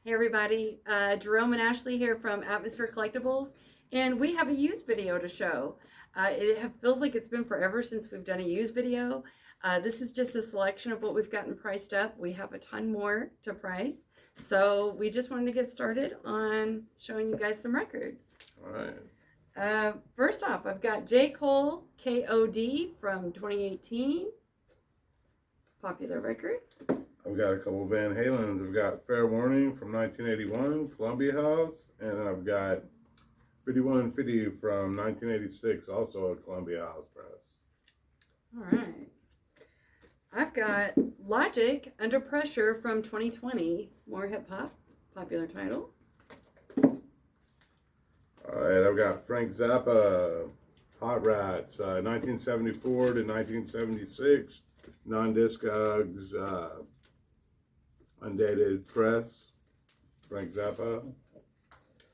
Hey everybody, Jerome and Ashley here from Atmosphere Collectibles, and we have a used video to show. Feels like it's been forever since we've done a used video. This is just a selection of what we've gotten priced up. We have a ton more to price, so we just wanted to get started on showing you guys some records. All right. First off, I've got J. Cole KOD from 2018, popular record. I've got a couple of Van Halens. I've got Fair Warning from 1981, Columbia House, and then I've got 5150 from 1986, also a Columbia House press. All right. I've got Logic Under Pressure from 2020, more hip hop, popular title. All right, I've got Frank Zappa, Hot Rats, 1974 to 1976, non-discogs, undated press, Frank Zappa,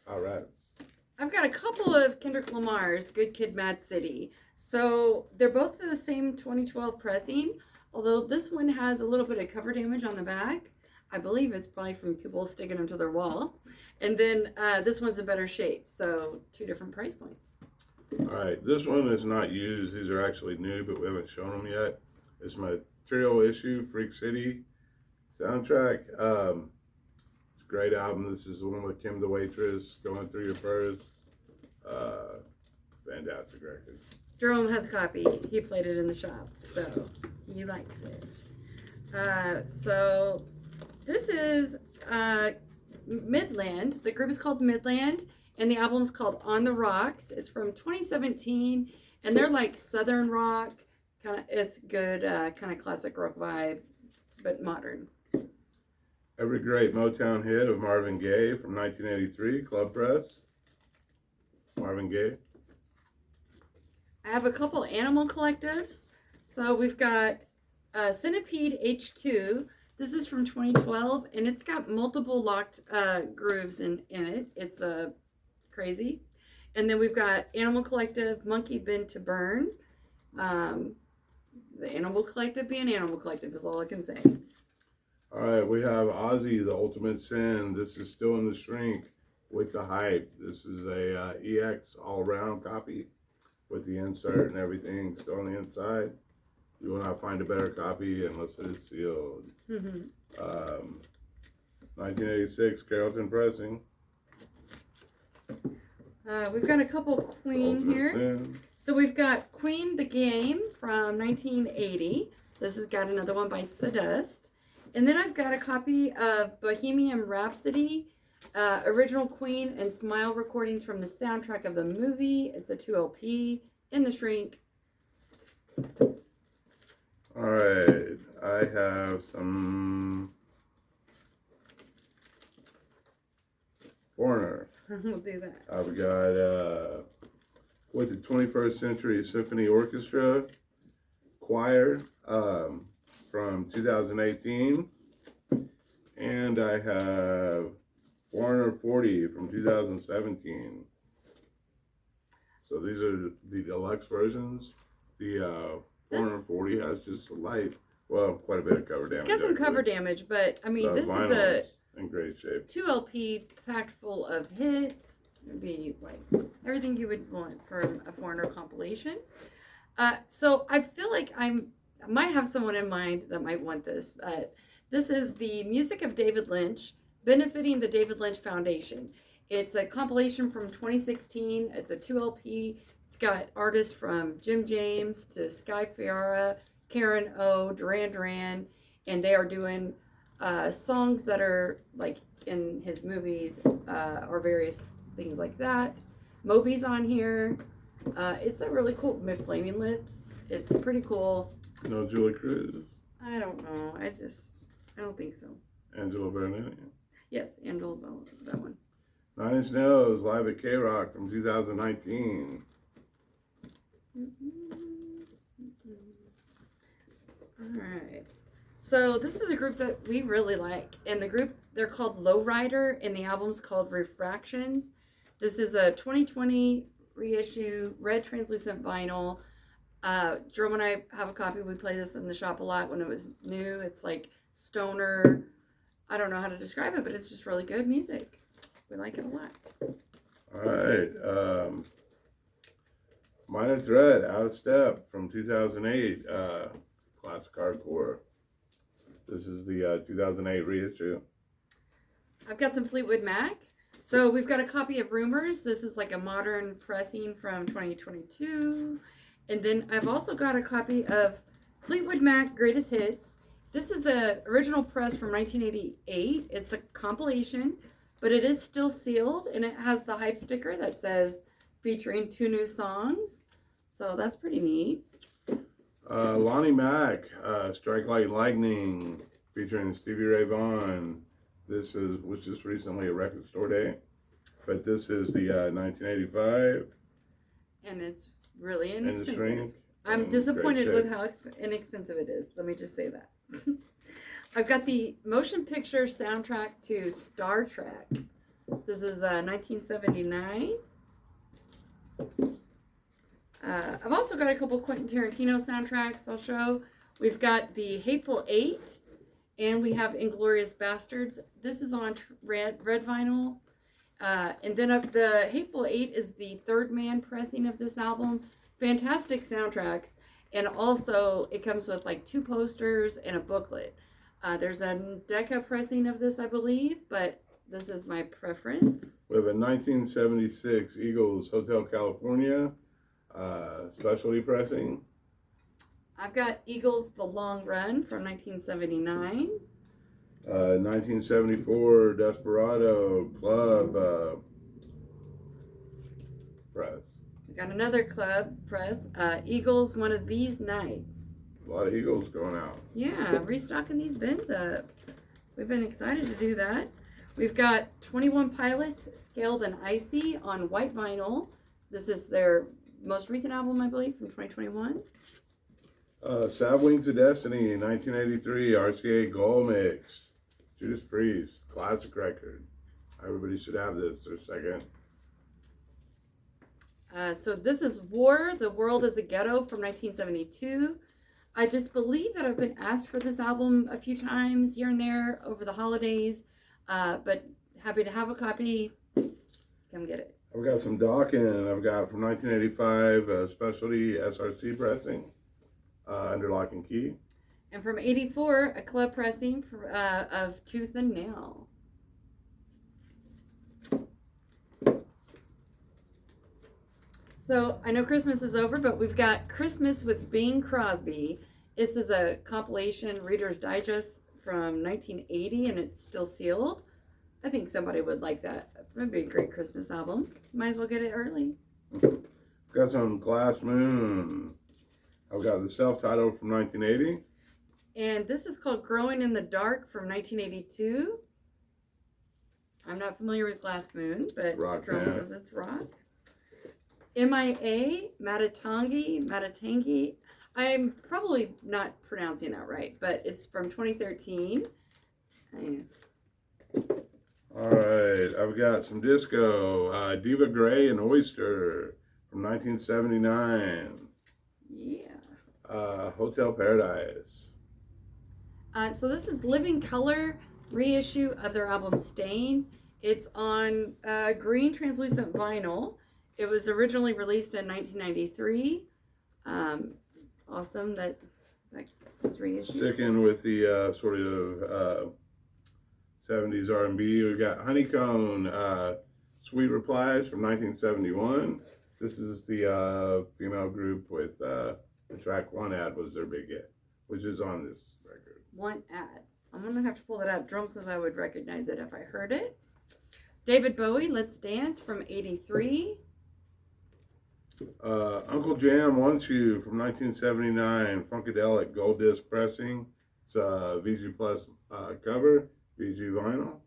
Hot Rats. I've got a couple of Kendrick Lamar's, Good Kid, Mad City. So they're both the same 2012 pressing, although this one has a little bit of cover damage on the back. I believe it's probably from people sticking them to their wall. And then this one's in better shape, so two different price points. All right, this one is not used. These are actually new, but we haven't shown them yet. It's Material Issue, Freak City soundtrack. It's a great album. This is the one with Kim the Waitress, Going Through Your Furs. Fantastic record. Jerome has a copy. He played it in the shop, so he likes it. So this is Midland. The group is called Midland, and the album's called On the Rocks. It's from 2017, and they're like southern rock. It's good, kind of classic rock vibe, but modern. Every Great Motown Hit of Marvin Gaye from 1983, Club Press. Marvin Gaye. I have a couple animal collectives. So we've got Centipede H2. This is from 2012, and it's got multiple locked grooves in it. It's crazy. And then we've got Animal Collective, Monkey Been to Burn. The Animal Collective being Animal Collective is all I can say. All right, we have Ozzy, The Ultimate Sin. This is still in the shrink with the hype. This is a EX all-around copy with the insert and everything still on the inside. You will not find a better copy unless it is sealed. 1986, Carrollton Pressing. We've got a couple Queen here. Sin. So we've got Queen the Game from 1980. This has got another one, Bites the Dust. And then I've got a copy of Bohemian Rhapsody, original Queen and Smile recordings from the soundtrack of the movie. It's a 2LP in the shrink. All right, I have some Foreigner. We'll do that. I've got with the 21st Century Symphony Orchestra Choir from 2018, and I have Foreigner 40 from 2017. So these are the deluxe versions. The Foreigner 40 has just quite a bit of cover damage. It's got some cover damage, but I mean, this is a in great shape. 2LP packed full of hits. It'd be like everything you would want from a Foreigner compilation. So I feel like I might have someone in mind that might want this. This is the music of David Lynch, benefiting the David Lynch Foundation. It's a compilation from 2016. It's a 2LP. It's got artists from Jim James to Sky Fiara, Karen O, Duran Duran, and they are doing songs that are like in his movies or various things like that. Moby's on here. It's a really cool Flaming Lips. It's pretty cool. No Julie Cruz. I don't know. I don't think so. Angelo Bernini. Yes, Angela Bell, that one. Nine Inch Nails live at K-Rock from 2019. All right. So this is a group that we really like, and the group, they're called Lowrider, and the album's called Refractions. This is a 2020 reissue, red translucent vinyl. Jerome and I have a copy. We play this in the shop a lot when it was new. It's like stoner, I don't know how to describe it, but it's just really good music. We like it a lot. All right. Minor Threat, Out of Step from 2008. Classic hardcore. This is the 2008 reissue. I've got some Fleetwood Mac. So we've got a copy of Rumors. This is like a modern pressing from 2022. And then I've also got a copy of Fleetwood Mac Greatest Hits. This is an original press from 1988. It's a compilation, but it is still sealed, and it has the hype sticker that says featuring 2 new songs. So that's pretty neat. Lonnie Mack, Strike Like Lightning, featuring Stevie Ray Vaughan. This was just recently a record store day, but this is the 1985. And it's really In the inexpensive. shrink. I'm disappointed with how inexpensive it is. Let me just say that. I've got the motion picture soundtrack to Star Trek. This is 1979. I've also got a couple Quentin Tarantino soundtracks I'll show. We've got the Hateful Eight, and we have Inglourious Bastards. This is on red vinyl. And then the Hateful Eight is the Third Man pressing of this album. Fantastic soundtracks. And also, it comes with like 2 posters and a booklet. There's a Decca pressing of this, I believe, but this is my preference. We have a 1976 Eagles Hotel California specialty pressing. I've got Eagles The Long Run from 1979. 1974 Desperado Club press. We got another club press, Eagles One of These Nights. A lot of Eagles going out. Yeah, restocking these bins up. We've been excited to do that. We've got 21 Pilots, Scaled and Icy on white vinyl. This is their most recent album, I believe, from 2021. Sad Wings of Destiny, 1983 RCA Gold Mix. Judas Priest, classic record. Everybody should have this, their second. So this is War, The World is a Ghetto from 1972. I just believe that I've been asked for this album a few times here and there over the holidays, but happy to have a copy. Come get it. I've got some Dawkins. I've got from 1985 specialty SRC pressing under lock and key. And from 84, a club pressing of Tooth and Nail. So I know Christmas is over, but we've got Christmas with Bing Crosby. This is a compilation Reader's Digest from 1980, and it's still sealed. I think somebody would like that. That'd be a great Christmas album. Might as well get it early. Got some Glass Moon. I've got the self-titled from 1980. And this is called Growing in the Dark from 1982. I'm not familiar with Glass Moon, but Rock Jerome band. says it's rock. MIA, Matatangi. I'm probably not pronouncing that right, but it's from 2013. All right, I've got some disco. Diva Gray and Oyster from 1979. Yeah. Hotel Paradise. So this is Living Color reissue of their album Stain. It's on green translucent vinyl. It was originally released in 1993. Awesome that was reissued. Sticking with the sort of 70s R&B, we've got Honeycomb, Sweet Replies from 1971. This is the female group with the track One Ad was their big hit, which is on this record. One Ad. I'm going to have to pull that up. Drum says I would recognize it if I heard it. David Bowie, Let's Dance from 83. Uncle Jam Wants You from 1979, Funkadelic Gold Disc pressing. It's a VG Plus cover, VG vinyl.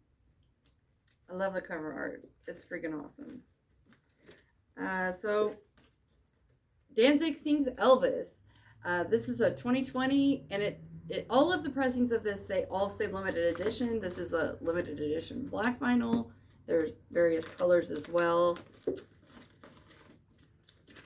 I love the cover art. It's freaking awesome. So Danzig Sings Elvis. This is a 2020, and it all of the pressings of this all say limited edition. This is a limited edition black vinyl. There's various colors as well.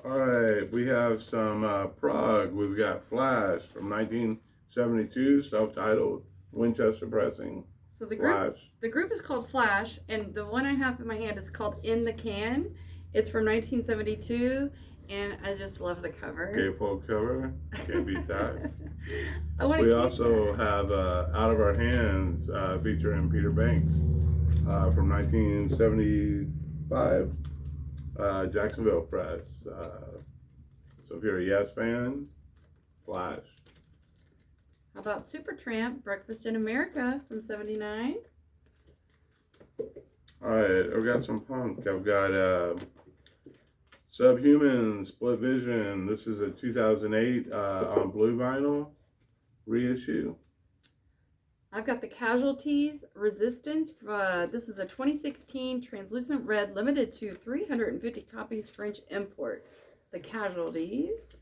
All right, we have some prog. We've got Flash from 1972, self-titled, Winchester pressing. So the Flash. group is called Flash, and the one I have in my hand is called In the Can. It's from 1972, and I just love the cover. Gatefold cover. Can't beat that. We also have Out of Our Hands featuring Peter Banks from 1975, Jacksonville Press. So if you're a Yes fan, Flash. How about Supertramp, Breakfast in America from 79? All right, I've got some punk. I've got Subhuman, Split Vision. This is a 2008 on blue vinyl reissue. I've got the Casualties, Resistance. This is a 2016 translucent red, limited to 350 copies, French import. The Casualties.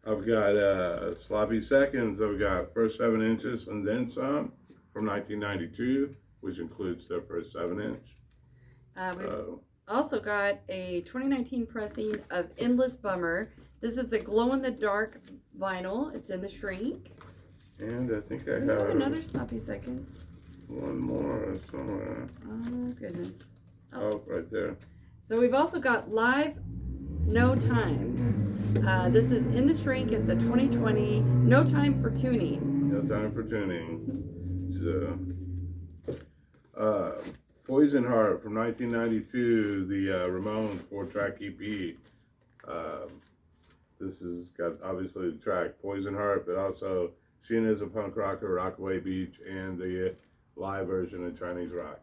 I've got Sloppy Seconds. I've got First 7 Inches and Then Some from 1992, which includes their first 7-inch. We've also got a 2019 pressing of Endless Bummer. This is the glow-in-the-dark vinyl. It's in the shrink. And I think I have another Sloppy Seconds. One more somewhere. Oh, goodness. Oh, right there. So we've also got Live No Time. This is in the shrink. It's a 2020. No Time for Tuning. No Time for Tuning. So, Poison Heart from 1992, the Ramones 4-track EP. This has got obviously the track Poison Heart, but also Sheena is a Punk Rocker, Rockaway Beach, and the live version of Chinese Rock.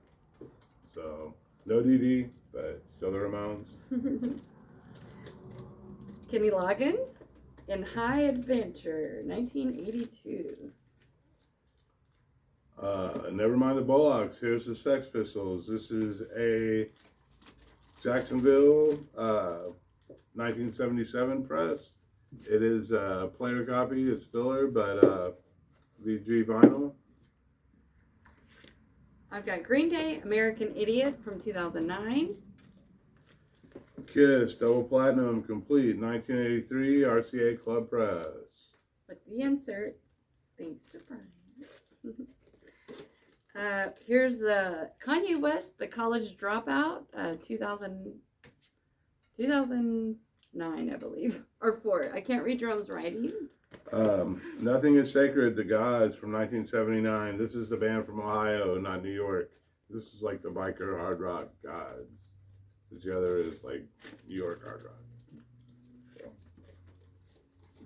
So, no DD, but still the Ramones. Kenny Loggins in High Adventure, 1982. Never mind the Bullocks. Here's the Sex Pistols. This is a Jacksonville 1977 press. It is a player copy. It's filler, but VG vinyl. I've got Green Day, American Idiot from 2009. Kiss, Double Platinum, Complete, 1983, RCA Club Press. With the insert, thanks to Brian. Here's Kanye West, The College Dropout, 2009, I believe, or 4. I can't read Jerome's writing. Nothing is Sacred, The Gods from 1979. This is the band from Ohio, not New York. This is like the biker hard rock gods. The other is like New York hard rock. So.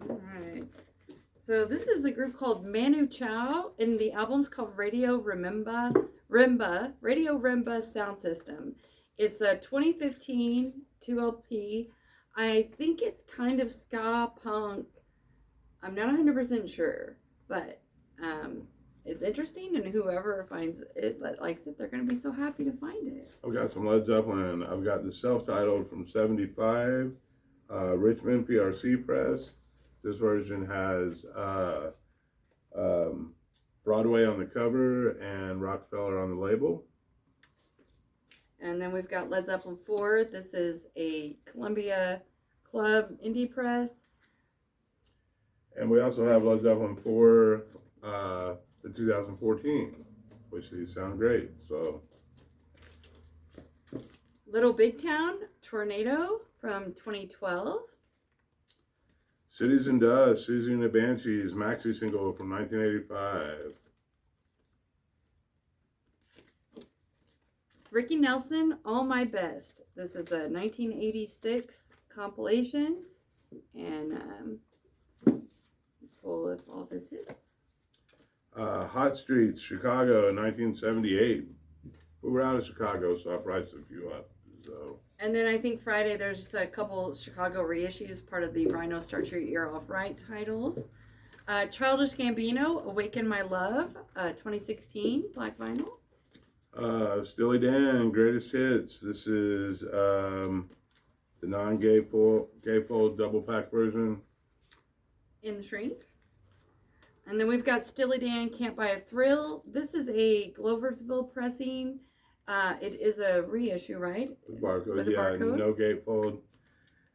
All right. So this is a group called Manu Chao, and the album's called Radio Rimba Sound System. It's a 2015 2LP. I think it's kind of ska punk. I'm not 100% sure, but it's interesting, and whoever finds it that likes it, they're going to be so happy to find it. I've got some Led Zeppelin. I've got the self-titled from 75, Richmond PRC Press. This version has Broadway on the cover and Rockefeller on the label. And then we've got Led Zeppelin 4. This is a Columbia Club indie press. And we also have Led Zeppelin 4, the 2014, which these sound great. So, Little Big Town, Tornado from 2012. Cities and Dust, Susie and the Banshees, maxi single from 1985. Ricky Nelson, All My Best. This is a 1986 compilation, and full of all of his hits. Hot Streets, Chicago, 1978. We were out of Chicago, so I priced a few up. So. And then I think Friday there's just a couple Chicago reissues, part of the Rhino Start Your Ear Off Right titles. Childish Gambino, Awaken My Love, 2016, black vinyl. Steely Dan, Greatest Hits. This is the non-gatefold double pack version. In the shrink. And then we've got Steely Dan, Can't Buy a Thrill. This is a Gloversville pressing. It is a reissue, right? With barcode, With a barcode? no gatefold.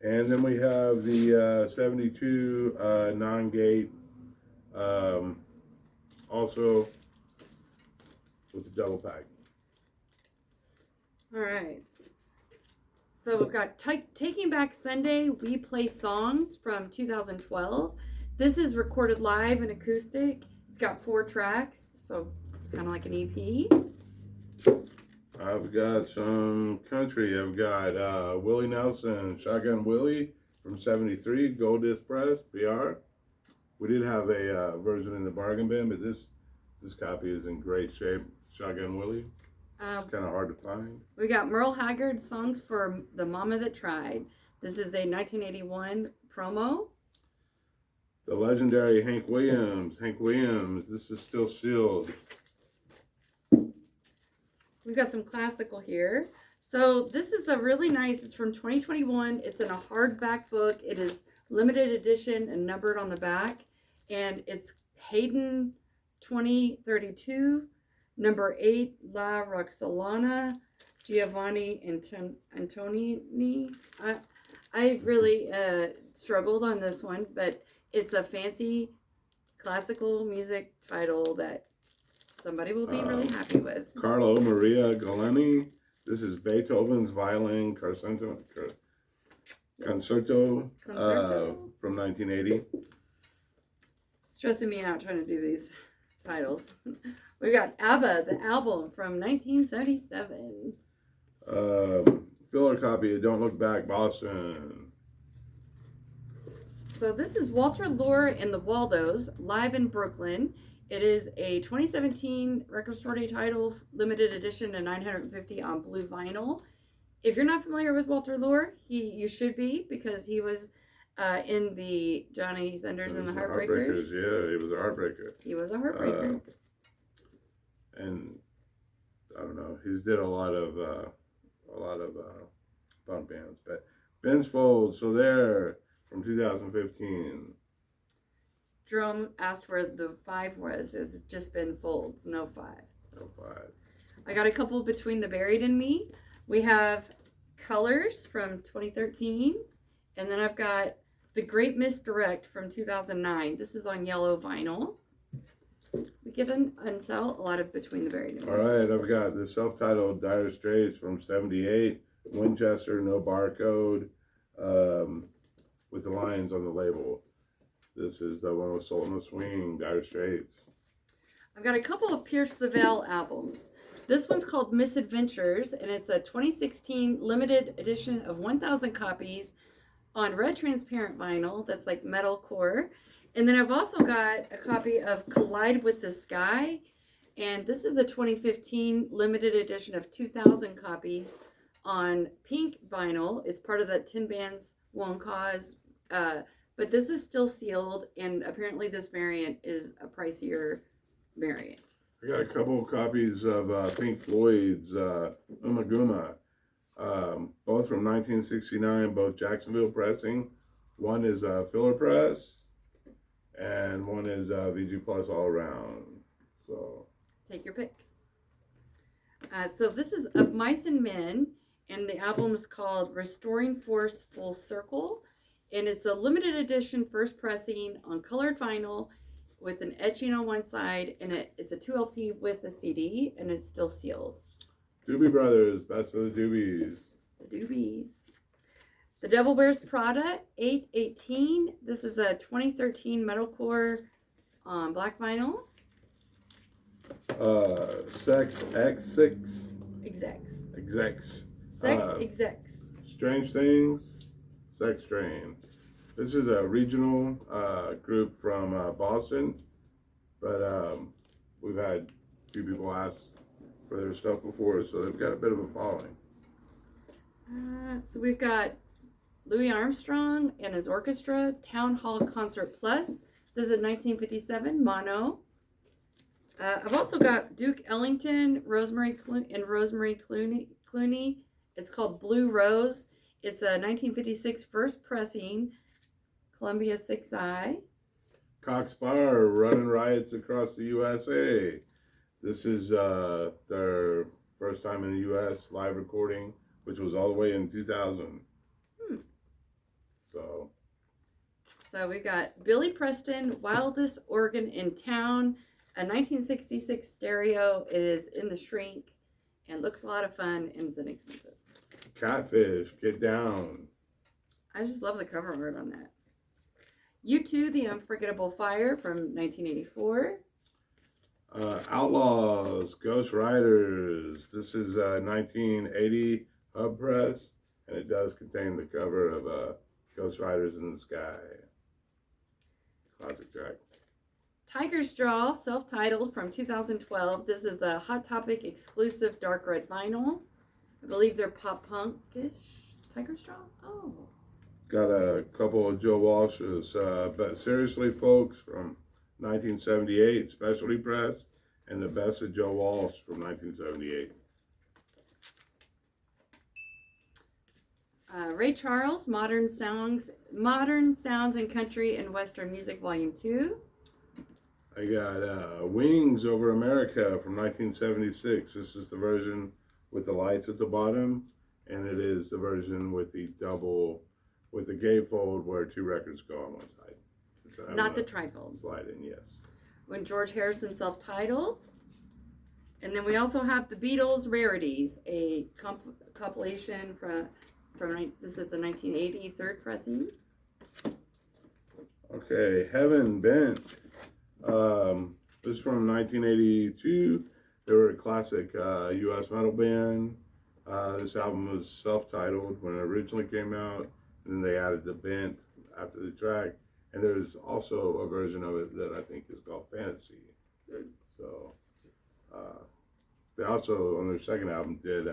And then we have the 72 non-gate. Also, with the double pack. All right. So we've got Taking Back Sunday, We Play Songs from 2012. This is recorded live and acoustic. It's got 4 tracks, so kind of like an EP. I've got some country. I've got Willie Nelson, Shotgun Willie from '73, Gold Disc Press, PR. We did have a version in the bargain bin, but this copy is in great shape. Shotgun Willie. It's kind of hard to find. We got Merle Haggard, Songs for the Mama That Tried. This is a 1981 promo. The legendary Hank Williams. Hank Williams. This is still sealed. We've got some classical here. So this is a really nice, it's from 2021. It's in a hardback book. It is limited edition and numbered on the back. And it's Haydn 2032, number 8, La Roxolana, Giovanni Antonini. I really struggled on this one, but it's a fancy classical music title that somebody will be really happy with. Carlo Maria Galeni. This is Beethoven's Violin Concerto from 1980. Stressing me out trying to do these titles. We got ABBA, the album from 1977. Filler copy of Don't Look Back, Boston. So this is Walter Lure and the Waldos, live in Brooklyn. It is a 2017 Record Store Day title, limited edition and 950 on blue vinyl. If you're not familiar with Walter Lure, you should be, because he was in the Johnny Thunders and the Heartbreakers. Yeah, he was a heartbreaker. He was a heartbreaker. And I don't know, he's did a lot of punk bands, but Ben's Fold, So There from 2015. Jerome asked where the 5 was. It's just been folds, no 5. No 5. I got a couple Between the Buried and Me. We have Colors from 2013. And then I've got The Great Misdirect from 2009. This is on yellow vinyl. We get and sell a lot of Between the Buried and Me. All right, I've got the self-titled Dire Straits from 78. Winchester, no barcode, with the lines on the label. This is the one with Sultan of Swing, Dire Straits. I've got a couple of Pierce the Veil albums. This one's called Misadventures, and it's a 2016 limited edition of 1,000 copies on red transparent vinyl. That's like metalcore. And then I've also got a copy of Collide with the Sky, and this is a 2015 limited edition of 2,000 copies on pink vinyl. It's part of that 10 Bands Won't Cause, but this is still sealed, and apparently this variant is a pricier variant. I got a couple of copies of Pink Floyd's Umaguma, both from 1969, both Jacksonville pressing. One is filler press, and one is VG Plus all around. So take your pick. So this is Of Mice and Men, and the album is called Restoring Force Full Circle. And it's a limited edition first pressing on colored vinyl with an etching on one side, and it's a 2 LP with a CD, and it's still sealed. Doobie Brothers, best of the Doobies. The Doobies. The Devil Wears Prada, 818. This is a 2013 metalcore black vinyl. Sex X6. Execs. Sex Execs. Strange Things, Sex Train. This is a regional group from Boston, but we've had a few people ask for their stuff before, so they've got a bit of a following. So we've got Louis Armstrong and his orchestra, Town Hall Concert Plus. This is 1957, mono. I've also got Duke Ellington, Rosemary Clooney. It's called Blue Rose. It's a 1956 first pressing, Columbia 6i. Cox Bar, running riots across the USA. This is their first time in the U.S. live recording, which was all the way in 2000. So we've got Billy Preston, Wildest Organ in Town. a 1966 stereo. It is in the shrink and looks a lot of fun and is inexpensive. Catfish, Get Down. I just love the cover art on that. U2, The Unforgettable Fire from 1984. Outlaws, Ghost Riders. This is 1980 Hub Press, and it does contain the cover of Ghost Riders in the Sky. Classic track. Tiger's Jaw, self-titled from 2012. This is a Hot Topic exclusive dark red vinyl. I believe they're pop punkish. Tiger's Jaw? Oh. Got a couple of Joe Walsh's, but seriously, folks, from 1978, Specialty Press, and the Best of Joe Walsh from 1978. Ray Charles, Modern Sounds in Country and Western Music, Volume 2. I got Wings Over America from 1976. This is the version with the lights at the bottom, and it is the version with the gatefold where two records go on one side. So Not the trifold. Slide in, yes. When George Harrison, self-titled. And then we also have the Beatles Rarities, a compilation from this is the 1980 third pressing. Okay, Heaven Bent. This is from 1982. They were a classic U.S. metal band. This album was self-titled when it originally came out, and then they added the bent after the track. And there's also a version of it that I think is called Fantasy. So they also, on their second album, did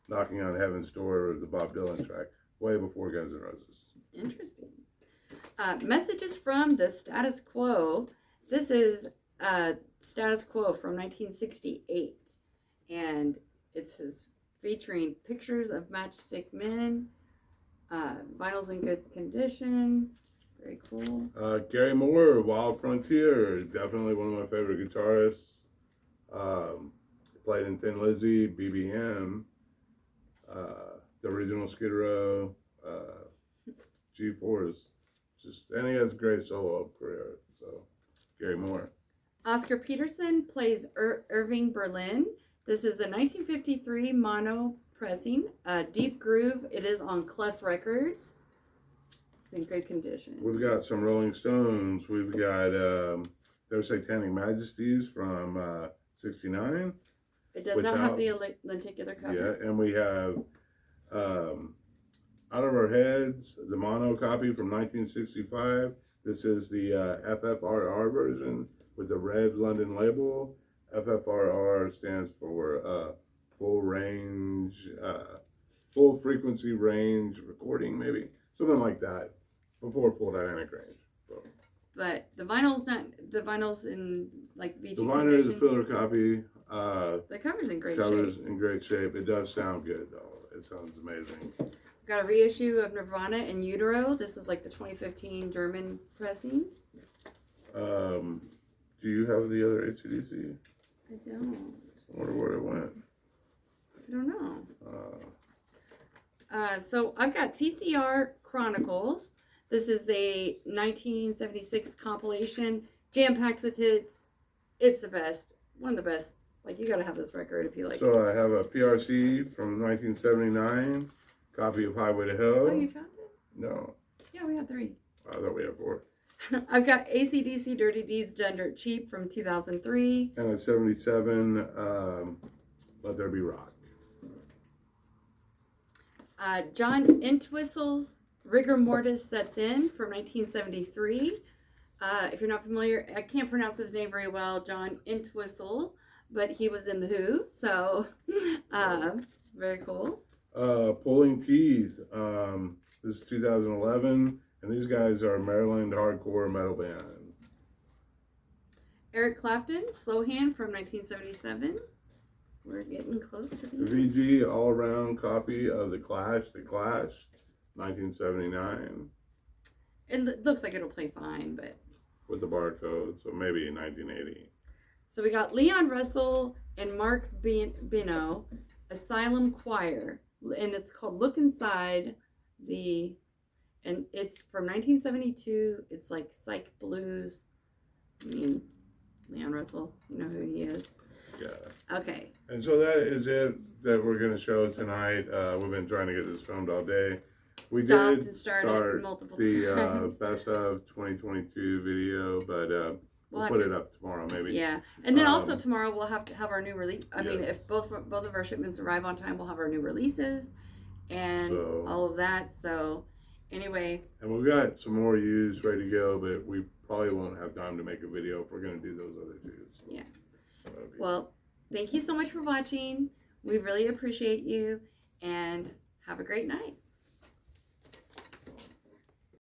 Knocking on Heaven's Door, the Bob Dylan track, way before Guns N' Roses. Interesting. Messages from the Status Quo. This is Status Quo from 1968. And it's featuring pictures of Matchstick Men, vinyls in good condition. Very cool. Gary Moore, Wild Frontier, definitely one of my favorite guitarists. Played in Thin Lizzy, BBM, the original Skid Row, G-Force. And he has a great solo career. So, Gary Moore. Oscar Peterson plays Irving Berlin. This is a 1953 mono pressing, Deep Groove. It is on Clef Records. It's in good condition. We've got some Rolling Stones. We've got Their Satanic Majesties from 69. It does not have the lenticular cover. Yeah, and we have Out of Our Heads, the mono copy from 1965. This is the FFRR version with the red London label. FFRR stands for full range, full frequency range recording, maybe something like that, before full dynamic range. So. But the vinyl's in like VG the vinyl is a filler copy. The cover's in great Cover's shape. in great shape. It does sound good though. It sounds amazing. Got a reissue of Nirvana in Utero. This is like the 2015 German pressing. Do you have the other AC/DC? I don't. I wonder where it went. I don't know. So I've got CCR Chronicles. This is a 1976 compilation, jam-packed with hits. It's the best. One of the best. Like, you gotta have this record if you like. So I have a PRC from 1979, copy of Highway to Hell. Oh, you found it? No. Yeah, we have 3. I thought we had 4. I've got AC/DC Dirty Deeds Done Dirt Cheap from 2003. And a 77, Let There Be Rock. John Entwistle's Rigor Mortis Sets In from 1973. If you're not familiar, I can't pronounce his name very well, John Entwistle, but he was in The Who, so very cool. Pulling Teeth. This is 2011, and these guys are a Maryland hardcore metal band. Eric Clapton, Slow Hand from 1977. We're getting close to the The VG all-around copy of The Clash, 1979. It looks like it'll play fine, but... With the barcode, so maybe 1980. So we got Leon Russell and Mark Bino, Asylum Choir, and it's called Look Inside and it's from 1972. It's like psych blues. I mean, Leon Russell. You know who he is. Yeah. Okay. And so that is it that we're going to show tonight. We've been trying to get this filmed all day. We Stopped did and started multiple times. best of 2022 video, but we'll put it up tomorrow maybe. Yeah, and then also tomorrow we'll have to have our new release. I mean, yes. if both of our shipments arrive on time, we'll have our new releases and all of that. So anyway. And we've got some more used ready to go, but we probably won't have time to make a video if we're going to do those other two. So. Yeah. Well, thank you so much for watching. We really appreciate you, and have a great night.